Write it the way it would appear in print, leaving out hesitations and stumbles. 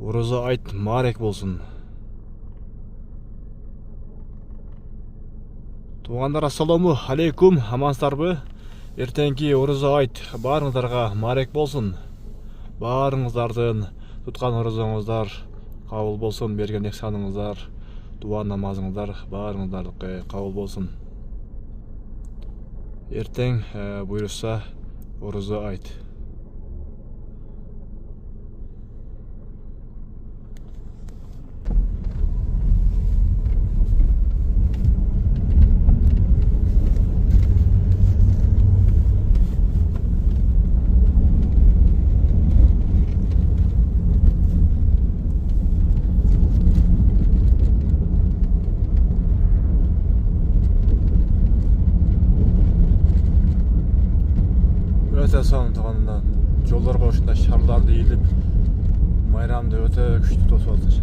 Ороза айт марек болсын. Туғандар, ассаламу алейкум, амансыздарбы? Ертеңки ороза айт барыңыздарға марек болсын. Барыңыздардың тұтқан орозаңыздар қабыл болсын, берген ихсаныңыздар, дуа намазыңыздар барыңыздардікі қабыл болсын. Ертең бұйырса ороза айт. Өте сондықтан жолдарға осындай шарларды иіліп, майрамды өте күшті тосып жатыр.